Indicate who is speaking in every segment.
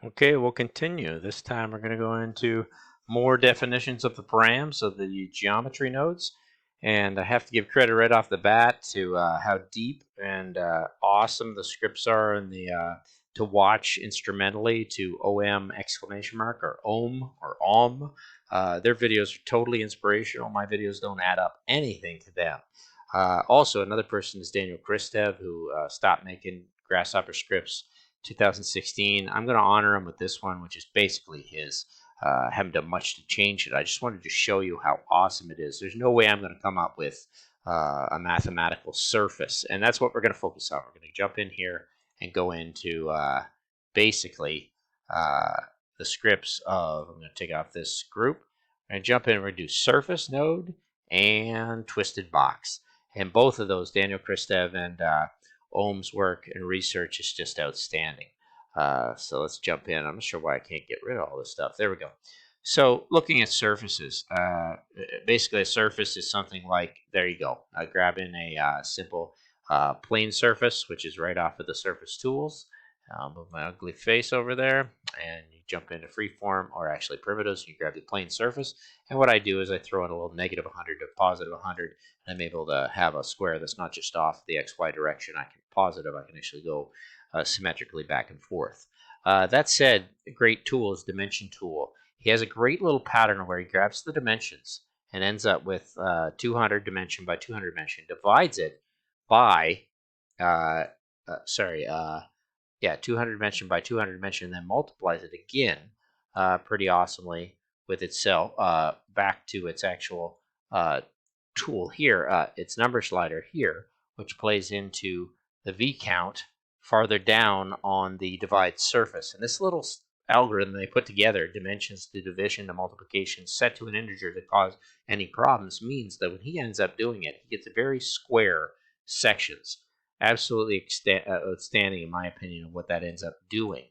Speaker 1: Okay, we'll continue. This time we're going to go into more definitions of the params of the geometry nodes. And I have to give credit right off the bat to how deep and awesome the scripts are in the to watch instrumentally to OM exclamation mark or OM or OM. Their videos are totally inspirational. My videos don't add up anything to them. Also, another person is Daniel Kristev, who stopped making Grasshopper scripts 2016. I'm going to honor him with this one, which is basically his. Haven't done much to change it. I just wanted to show you how awesome it is. There's no way I'm going to come up with a mathematical surface, and that's what we're going to focus on. We're going to jump in here and go into basically the scripts of, I'm going to take off this group, and jump in and we're going to do surface node and TwistedBox. And both of those, Daniel Kristev and Ohm's work and research is just outstanding. So let's jump in. I'm not sure why I can't get rid of all this stuff. There we go. So looking at surfaces, basically a surface is something like, there you go. Grab in a simple plane surface, which is right off of the surface tools. I'll move my ugly face over there, and you jump into freeform, or actually primitives. You grab the plane surface, and what I do is I throw in a little negative 100 to positive 100, and I'm able to have a square that's not just off the XY direction. I can positive. I can actually go symmetrically back and forth. That said, a great tool is Dimension Tool. He has a great little pattern where he grabs the dimensions and ends up with 200 dimension by 200 dimension, divides it by, 200 dimension by 200 dimension, and then multiplies it again pretty awesomely with itself back to its actual tool here, its number slider here, which plays into the V count farther down on the divide surface. And this little algorithm they put together, dimensions to division to multiplication set to an integer to cause any problems, means that when he ends up doing it, he gets very square sections. Absolutely outstanding, in my opinion, of what that ends up doing.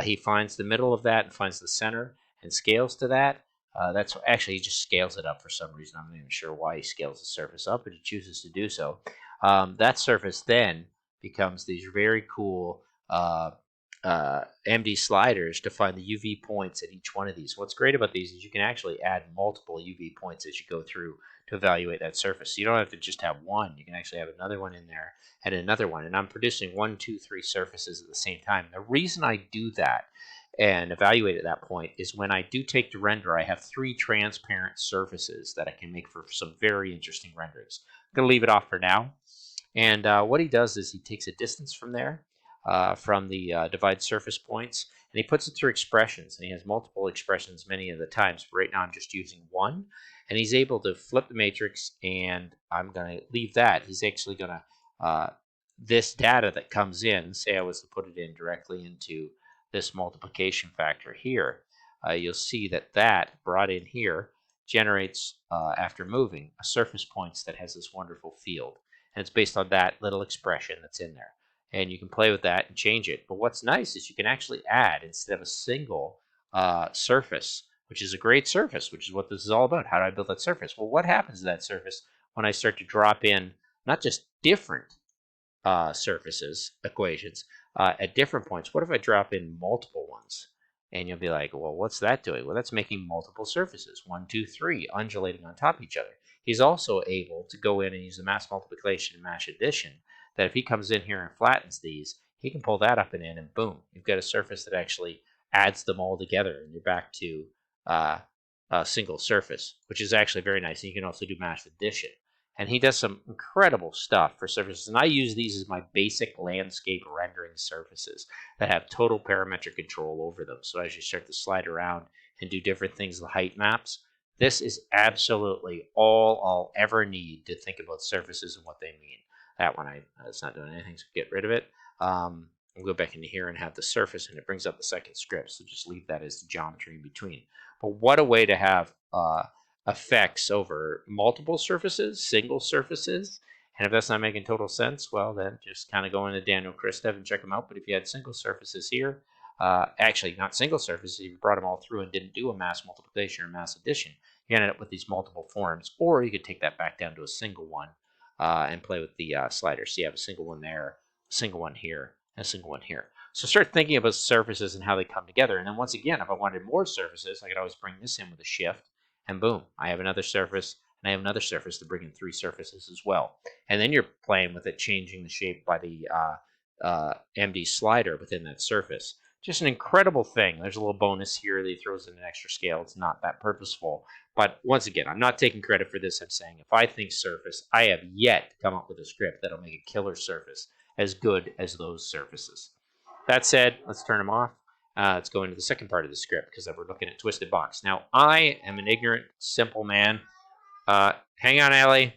Speaker 1: He finds the middle of that and finds the center and scales to that. That's actually, he just scales it up for some reason. I'm not even sure why he scales the surface up, but he chooses to do so. That surface then becomes these very cool MD sliders to find the UV points at each one of these. What's great about these is you can actually add multiple UV points as you go through to evaluate that surface. So you don't have to just have one. You can actually have another one in there and another one. And I'm producing 1, 2, 3 surfaces at the same time. The reason I do that and evaluate at that point is when I do take to render, I have 3 transparent surfaces that I can make for some very interesting renderings. I'm going to leave it off for now. And what he does is he takes a distance from there, from the divide surface points, and he puts it through expressions. And he has multiple expressions many of the times. But right now I'm just using one. And he's able to flip the matrix, and I'm going to leave that. He's actually going to, this data that comes in, say I was to put it in directly into this multiplication factor here, you'll see that that brought in here generates, after moving, a surface points that has this wonderful field. And it's based on that little expression that's in there. And you can play with that and change it. But what's nice is you can actually add, instead of a single surface, which is a great surface, which is what this is all about. How do I build that surface? Well, what happens to that surface when I start to drop in not just different surfaces, equations, at different points? What if I drop in multiple ones? And you'll be like, well, what's that doing? Well, that's making multiple surfaces, 1, 2, 3, undulating on top of each other. He's also able to go in and use the mass multiplication and mass addition, that if he comes in here and flattens these, he can pull that up and in, and boom, you've got a surface that actually adds them all together, and you're back to a single surface, which is actually very nice. And you can also do mass addition. And he does some incredible stuff for surfaces. And I use these as my basic landscape rendering surfaces that have total parametric control over them. So as you start to slide around and do different things, the height maps, this is absolutely all I'll ever need to think about surfaces and what they mean. That one, it's not doing anything, so get rid of it. I'll go back into here and have the surface, and it brings up the second script. So just leave that as the geometry in between. But what a way to have effects over multiple surfaces, single surfaces. And if that's not making total sense, well, then just kind of go into Daniel Kristev and check them out. But if you had single surfaces here, actually not single surfaces, if you brought them all through and didn't do a mass multiplication or mass addition, you ended up with these multiple forms. Or you could take that back down to a single one and play with the sliders. So you have a single one there, a single one here, and a single one here. So start thinking about surfaces and how they come together. And then once again, if I wanted more surfaces, I could always bring this in with a shift, and boom, I have another surface, and I have another surface to bring in 3 surfaces as well. And then you're playing with it, changing the shape by the MD slider within that surface. Just an incredible thing. There's a little bonus here that he throws in an extra scale. It's not that purposeful. But once again, I'm not taking credit for this. I'm saying if I think surface, I have yet to come up with a script that'll make a killer surface as good as those surfaces. That said, let's turn them off. Let's go into the second part of the script because we're looking at TwistedBox. Now, I am an ignorant, simple man. Hang on, Ellie.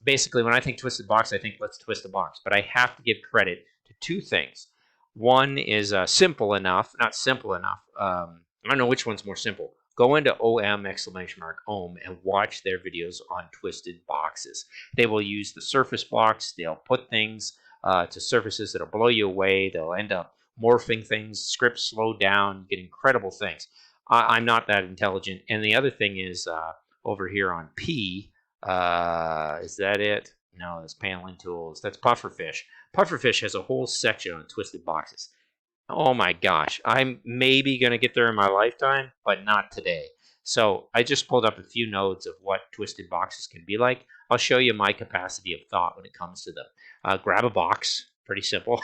Speaker 1: Basically, when I think TwistedBox, I think let's twist the box. But I have to give credit to 2 things. One is simple enough, not simple enough. I don't know which one's more simple. Go into OM exclamation mark OM and watch their videos on twisted boxes. They will use the surface box. They'll put things to surfaces that'll blow you away. They'll end up morphing things. Scripts slow down. You get incredible things. I'm not that intelligent. And the other thing is over here on P. Is that it? No, that's paneling tools. That's Pufferfish. Pufferfish has a whole section on twisted boxes. Oh my gosh, I'm maybe going to get there in my lifetime, but not today. So I just pulled up a few nodes of what twisted boxes can be like. I'll show you my capacity of thought when it comes to them. Grab a box, pretty simple.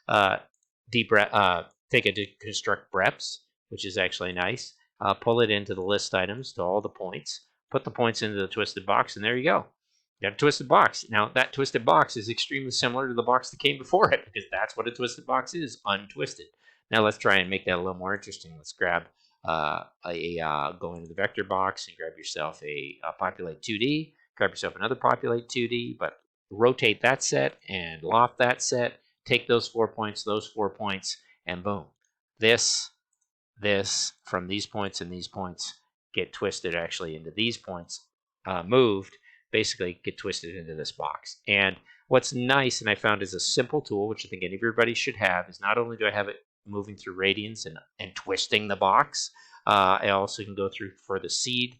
Speaker 1: Take a deconstruct breps, which is actually nice. Pull it into the list items to all the points. Put the points into the twisted box, and there you go. You got a twisted box. Now, that twisted box is extremely similar to the box that came before it because that's what a twisted box is, untwisted. Now, let's try and make that a little more interesting. Let's grab go into the vector box and grab yourself a populate 2D. Grab yourself another populate 2D, but rotate that set and loft that set. Take those 4 points, and boom. This, from these points and these points get twisted actually into these points, moved, basically get twisted into this box. And what's nice, and I found is a simple tool, which I think everybody should have, is not only do I have it moving through radians and twisting the box, I also can go through for the seed.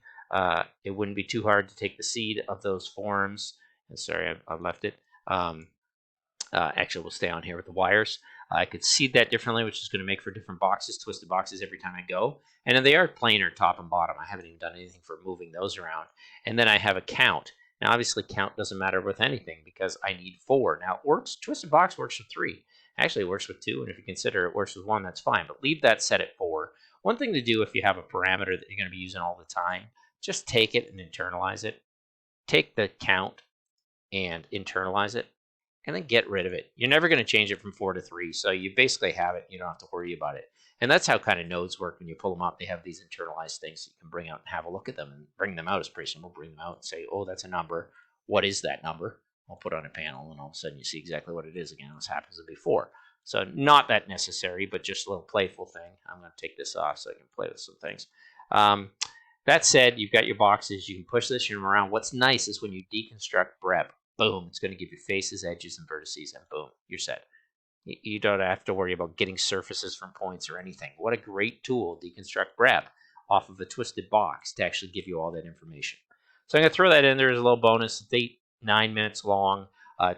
Speaker 1: It wouldn't be too hard to take the seed of those forms. And sorry, I left it. Actually, we'll stay on here with the wires. I could seed that differently, which is going to make for different boxes, twisted boxes every time I go. And then they are planar top and bottom. I haven't even done anything for moving those around. And then I have a count. Now, obviously, count doesn't matter with anything because I need 4. Now, it works. Twisted box works with 3. Actually, it works with 2. And if you consider it works with 1, that's fine. But leave that set at 4. One thing to do if you have a parameter that you're going to be using all the time, just take it and internalize it. Take the count and internalize it, and then get rid of it. You're never going to change it from 4 to 3, so you basically have it. You don't have to worry about it. And that's how kind of nodes work when you pull them up. They have these internalized things you can bring out and have a look at them. And bring them out is pretty simple. Bring them out and say, oh, that's a number. What is that number? I'll put on a panel, and all of a sudden you see exactly what it is again. This happens to before. So not that necessary, but just a little playful thing. I'm going to take this off so I can play with some things. That said, you've got your boxes. You can push this around. What's nice is when you deconstruct brep, boom, it's going to give you faces, edges, and vertices, and boom, you're set. You don't have to worry about getting surfaces from points or anything. What a great tool, deconstruct brep, off of a twisted box to actually give you all that information. So I'm going to throw that in there as a little bonus. It's 9 minutes long.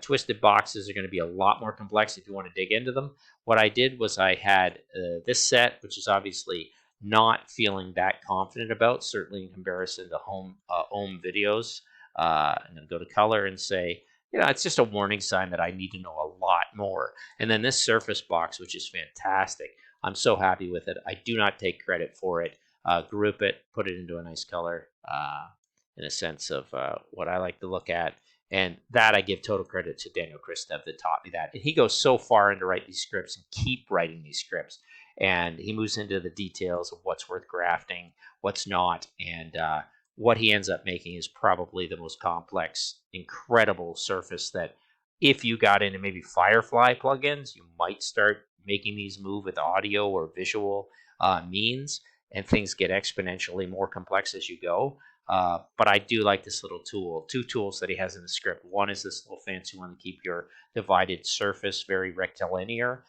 Speaker 1: Twisted boxes are going to be a lot more complex if you want to dig into them. What I did was I had this set, which is obviously not feeling that confident about, certainly in comparison to home videos. And then go to color and say, it's just a warning sign that I need to know a lot more. And then this surface box, which is fantastic. I'm so happy with it. I do not take credit for it. Group it, put it into a nice color in a sense of what I like to look at. And that I give total credit to Daniel Kristev that taught me that. And he goes so far into write these scripts and keep writing these scripts. And he moves into the details of what's worth grafting, what's not, and what he ends up making is probably the most complex, incredible surface that if you got into maybe Firefly plugins, you might start making these move with audio or visual means, and things get exponentially more complex as you go. But I do like this little tool. 2 tools that he has in the script. One is this little fancy one to keep divided surface, very rectilinear,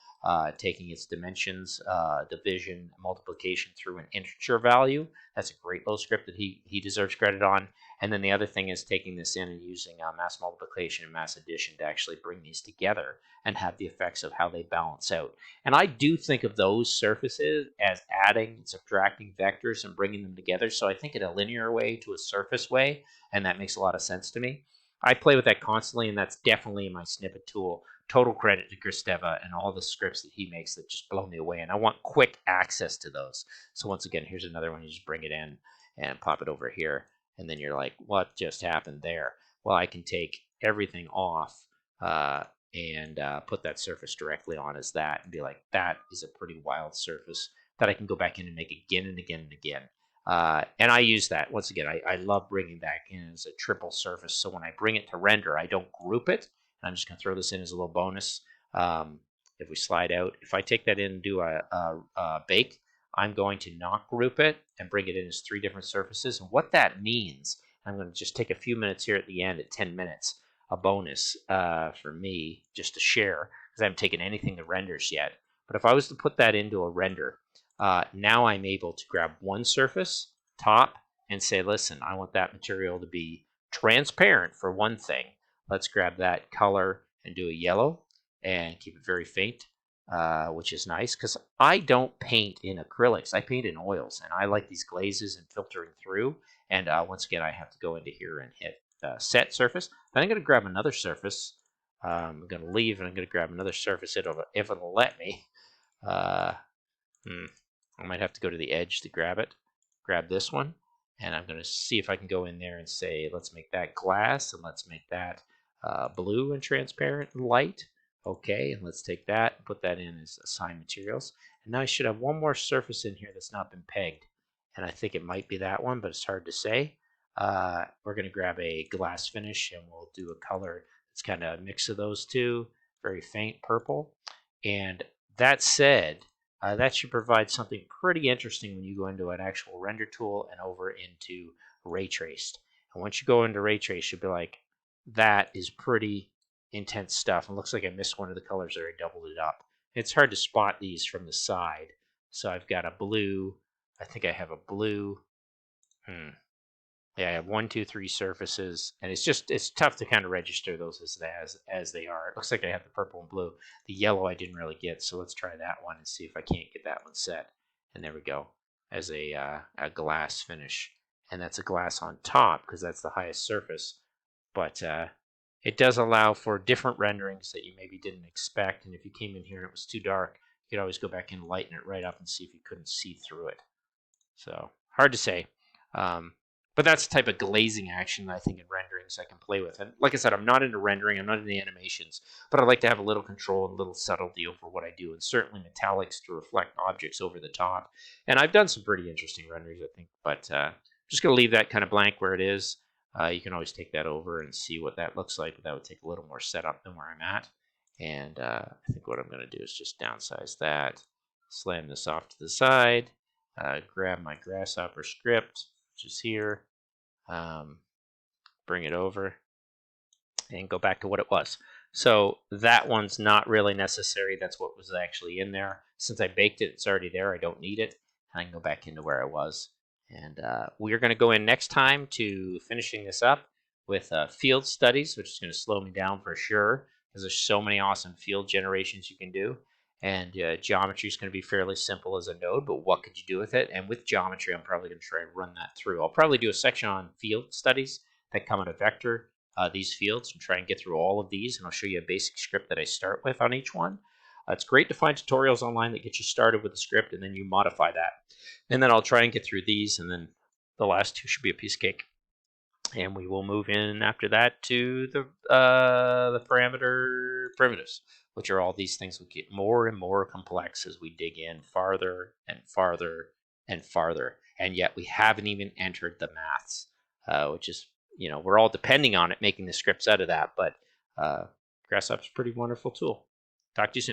Speaker 1: taking its dimensions, division, multiplication through an integer value. That's a great little script that he deserves credit on. And then the other thing is taking this in and using mass multiplication and mass addition to actually bring these together and have the effects of how they balance out. And I do think of those surfaces as adding and subtracting vectors and bringing them together. So I think in a linear way to a surface way, and that makes a lot of sense to me. I play with that constantly, and that's definitely in my snippet tool. Total credit to Gristeva and all the scripts that he makes that just blow me away, and I want quick access to those. So once again, here's another one. You just bring it in and pop it over here, and then you're like, what just happened there? Well, I can take everything off and put that surface directly on as that and be like, that is a pretty wild surface that I can go back in and make again and again and again. And I use that. Once again, I love bringing that in as a triple surface. So when I bring it to render, I don't group it. And I'm just going to throw this in as a little bonus. If we slide out, if I take that in and do a bake, I'm going to not group it and bring it in as 3 different surfaces. And what that means, I'm going to just take a few minutes here at the end at 10 minutes, a bonus for me just to share, because I haven't taken anything to renders yet. But if I was to put that into a render, now I'm able to grab one surface, top, and say, listen, I want that material to be transparent for one thing. Let's grab that color and do a yellow and keep it very faint, which is nice because I don't paint in acrylics. I paint in oils, and I like these glazes and filtering through. And once again, I have to go into here and hit set surface. Then I'm going to grab another surface. I'm going to leave, and I'm going to grab another surface if it'll let me. I might have to go to the edge to grab it. Grab this one, and I'm going to see if I can go in there and say, let's make that glass, and let's make that blue and transparent and light. Okay, and let's take that and put that in as assign materials. And now I should have one more surface in here that's not been pegged, and I think it might be that one, but it's hard to say. We're going to grab a glass finish, and we'll do a color that's kind of a mix of those two, very faint purple. And that said, that should provide something pretty interesting when you go into an actual render tool and over into ray traced. And once you go into ray trace, you'll be like, that is pretty intense stuff. It looks like I missed one of the colors there. I doubled it up. It's hard to spot these from the side. So I've got a blue. I think I have a blue. Yeah, I have 1, 2, 3 surfaces, and it's tough to kind of register those as they are. It looks like I have the purple and blue. The yellow I didn't really get, so let's try that one and see if I can't get that one set. And there we go, as a glass finish, and that's a glass on top because that's the highest surface. But it does allow for different renderings that you maybe didn't expect. And if you came in here and it was too dark, you could always go back and lighten it right up and see if you couldn't see through it. So hard to say. But that's the type of glazing action that I think in renderings I can play with. And like I said, I'm not into rendering, I'm not into animations, but I like to have a little control and a little subtlety over what I do, and certainly metallics to reflect objects over the top. And I've done some pretty interesting renderings, I think, but I'm just going to leave that kind of blank where it is. You can always take that over and see what that looks like, but that would take a little more setup than where I'm at. And I think what I'm going to do is just downsize that, slam this off to the side, grab my Grasshopper script, which is here, bring it over, and go back to what it was. So that one's not really necessary. That's what was actually in there. Since I baked it, it's already there. I don't need it. I can go back into where I was. And we're going to go in next time to finishing this up with field studies, which is going to slow me down for sure, because there's so many awesome field generations you can do. And geometry is going to be fairly simple as a node, but what could you do with it? And with geometry, I'm probably going to try and run that through. I'll probably do a section on field studies that come in a vector, these fields, and try and get through all of these. And I'll show you a basic script that I start with on each one. It's great to find tutorials online that get you started with the script, and then you modify that. And then I'll try and get through these, and then the last two should be a piece of cake. And we will move in after that to the parameter primitives, which are all these things that get more and more complex as we dig in farther and farther and farther. And yet we haven't even entered the maths, which is, we're all depending on it, making the scripts out of that. But Grasshopper's a pretty wonderful tool. Talk to you soon.